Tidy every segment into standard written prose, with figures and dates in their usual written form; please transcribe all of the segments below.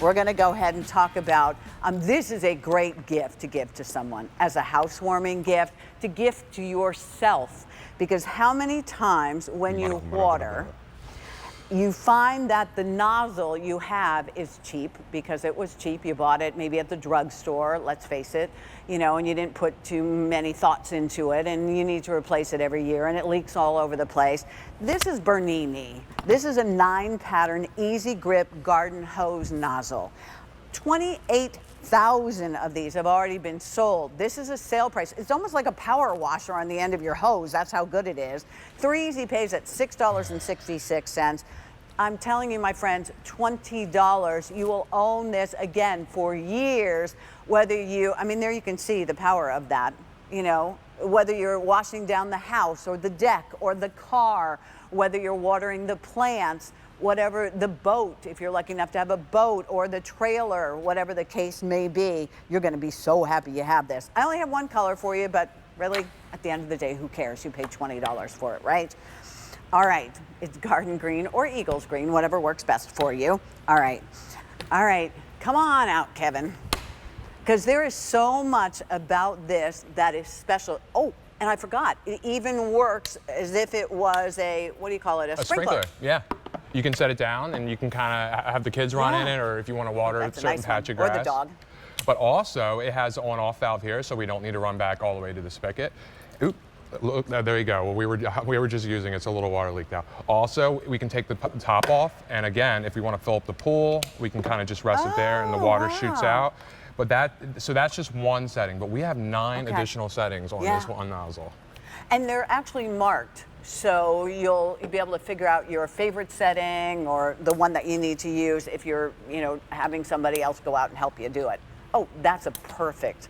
we're going to go ahead and talk about, this is a great gift to give to someone as a housewarming gift, to gift to yourself. Because how many times when you water, you find that the nozzle you have is cheap because it was cheap. You bought it maybe at the drugstore, let's face it, you know, and you didn't put too many thoughts into it, and you need to replace it every year, and it leaks all over the place. This is Bernini. This is a 9-pattern, easy grip garden hose nozzle. 28,000 of these have already been sold. This is a sale price. It's almost like a power washer on the end of your hose. That's how good it is. 3 easy pays at $6.66. I'm telling you, my friends, $20. You will own this again for years. Whether you, I mean, there you can see the power of that, you know, whether you're washing down the house or the deck or the car, whether you're watering the plants, whatever, the boat, if you're lucky enough to have a boat, or the trailer, whatever the case may be, you're going to be so happy you have this. I only have one color for you, but really, at the end of the day, who cares? You paid $20 for it, right? All right, it's garden green or Eagles green, whatever works best for you. All right, come on out, Kevin, because there is so much about this that is special. Oh, and I forgot, it even works as if it was a, what do you call it, a sprinkler. Yeah. You can set it down and you can kind of have the kids run in it, or if you want to water a certain patch of grass. Or the dog. But also, it has an on-off valve here, so we don't need to run back all the way to the spigot. Oop, look, there you go. Well, we were just using it, so a little water leaked out. Also, we can take the top off, and again, if we want to fill up the pool, we can kind of just rest it there, and the water shoots out. But that's just one setting, but we have 9 additional settings on this one nozzle. And they're actually marked, so you'll be able to figure out your favorite setting or the one that you need to use if you're, you know, having somebody else go out and help you do it. Oh, that's a perfect.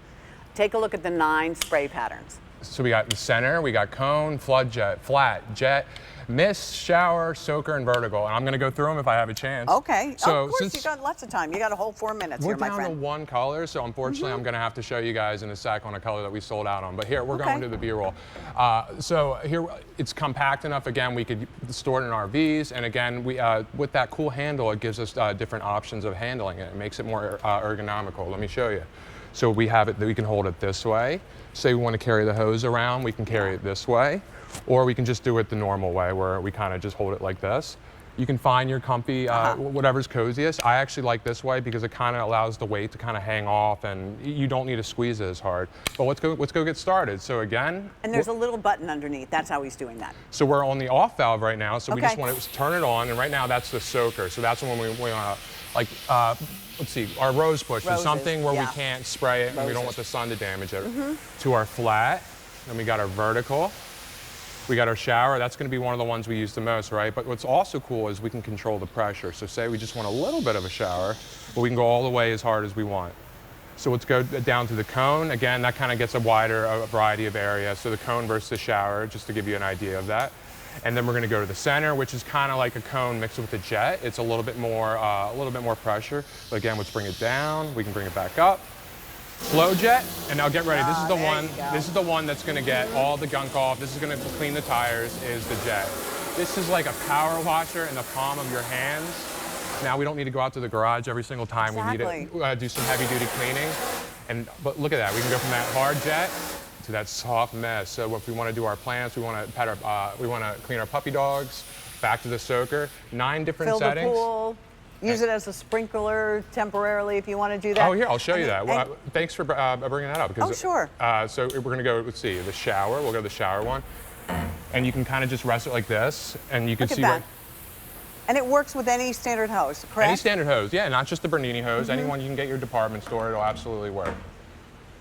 Take a look at the 9 spray patterns. So we got the center, we got cone, flood jet, flat, jet, mist, shower, soaker, and vertical. And I'm going to go through them if I have a chance. Okay. So of course, you got lots of time. You got a whole 4 minutes here, my friend. We're down to one color, so unfortunately I'm going to have to show you guys in a sec on a color that we sold out on. But here, we're going to the B-roll. So here, it's compact enough. Again, we could store it in RVs. And again, with that cool handle, it gives us different options of handling it. It makes it more ergonomical. Let me show you. So we have it that we can hold it this way. Say we want to carry the hose around, we can carry it this way. Or we can just do it the normal way, where we kind of just hold it like this. You can find your comfy, whatever's coziest. I actually like this way because it kind of allows the weight to kind of hang off, and you don't need to squeeze it as hard. But let's go get started. So again. And there's a little button underneath. That's how he's doing that. So we're on the off valve right now. So we just want to turn it on, and right now that's the soaker. So that's when we want to, like, let's see, our rose bush is something where we can't spray it and we don't want the sun to damage it. To our flat, then we got our vertical. We got our shower. That's going to be one of the ones we use the most, right? But what's also cool is we can control the pressure. So say we just want a little bit of a shower, but we can go all the way as hard as we want. So let's go down to the cone. Again, that kind of gets a wider variety of area. So the cone versus the shower, just to give you an idea of that. And then we're going to go to the center, which is kind of like a cone mixed with a jet. It's a little bit more pressure. But again, let's bring it down. We can bring it back up. Flow jet, and now get ready. This is the one. This is the one that's going to get all the gunk off. This is going to clean the tires. Is the jet. This is like a power washer in the palm of your hands. Now we don't need to go out to the garage every single time. We need to do some heavy-duty cleaning. But look at that. We can go from that hard jet to that soft mess. So if we want to do our plants, we want to clean our puppy dogs. Back to the soaker. 9 different settings. Fill the pool. Use it as a sprinkler temporarily if you want to do that. Oh, here, I'll show you that. Well, thanks for bringing that up. Because, sure. So we're going to go, let's see, the shower. We'll go to the shower one. And you can kind of just rest it like this, and you can see that. And it works with any standard hose, correct? Any standard hose, yeah, not just the Bernini hose. Anyone you can get your department store, it'll absolutely work.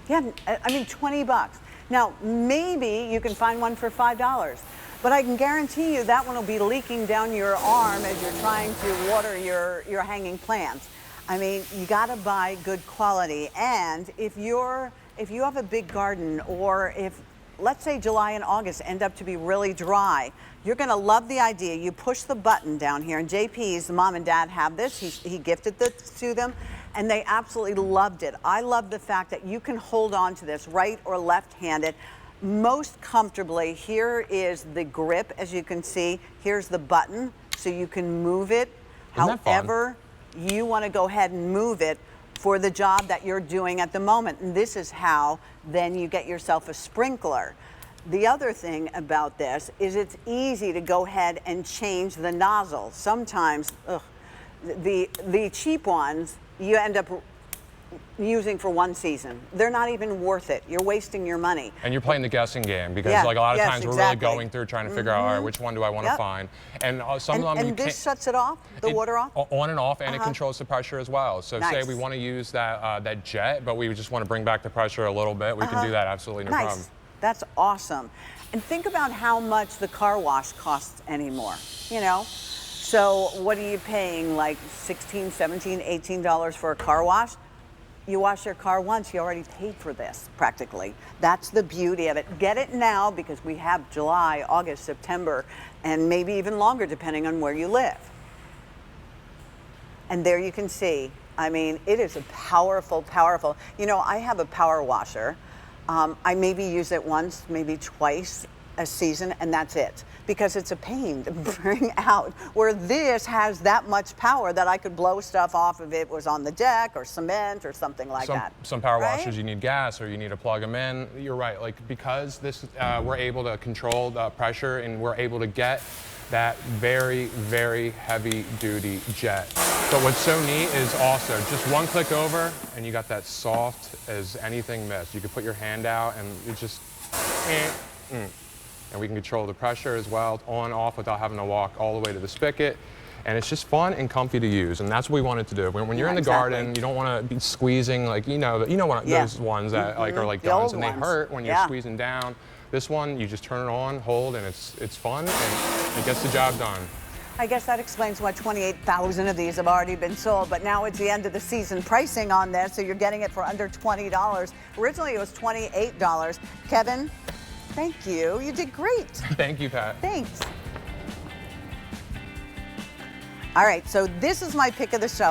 Yeah, I mean, $20. Now, maybe you can find one for $5. But I can guarantee you that one will be leaking down your arm as you're trying to water your hanging plants. I mean, you got to buy good quality. And if you have a big garden, or if, let's say, July and August end up to be really dry, you're going to love the idea. You push the button down here, and JP's mom and dad have this. He gifted this to them, and they absolutely loved it. I love the fact that you can hold on to this right or left-handed most comfortably. Here is the grip, as you can see. Here's the button, so you can move it however you want to go ahead and move it for the job that you're doing at the moment. And this is how then you get yourself a sprinkler. The other thing about this is it's easy to go ahead and change the nozzle. Sometimes, the cheap ones, you end up using for one season. They're not even worth it. You're wasting your money. And you're playing the guessing game because like a lot of times we're really going through trying to figure out, all right, which one do I want to find? And some of them and this shuts it off, the water off? On and off, and it controls the pressure as well. So say we want to use that that jet, but we just want to bring back the pressure a little bit, we can do that absolutely no problem. That's awesome. And think about how much the car wash costs anymore, you know? So what are you paying, like $16, $17, $18 for a car wash? You wash your car once, you already paid for this, practically. That's the beauty of it. Get it now because we have July, August, September, and maybe even longer depending on where you live. And there you can see, I mean, it is a powerful, powerful. You know, I have a power washer. I maybe use it once, maybe twice a season, and that's it. Because it's a pain to bring out, where this has that much power that I could blow stuff off if it was on the deck or cement or something like that. Some power washers, you need gas or you need to plug them in. You're right, like because this, we're able to control the pressure and we're able to get that very, very heavy duty jet. But what's so neat is also just one click over and you got that soft as anything mist. You could put your hand out and it just, and we can control the pressure as well, on, off, without having to walk all the way to the spigot. And it's just fun and comfy to use, and that's what we wanted to do. When you're in the garden, you don't want to be squeezing, like, those ones that like are like guns, and they hurt when you're squeezing down. This one, you just turn it on, hold, and it's fun, and it gets the job done. I guess that explains why 28,000 of these have already been sold, but now it's the end of the season pricing on this, so you're getting it for under $20. Originally, it was $28. Kevin, thank you. You did great. Thank you, Pat. Thanks. All right, so this is my pick of the show.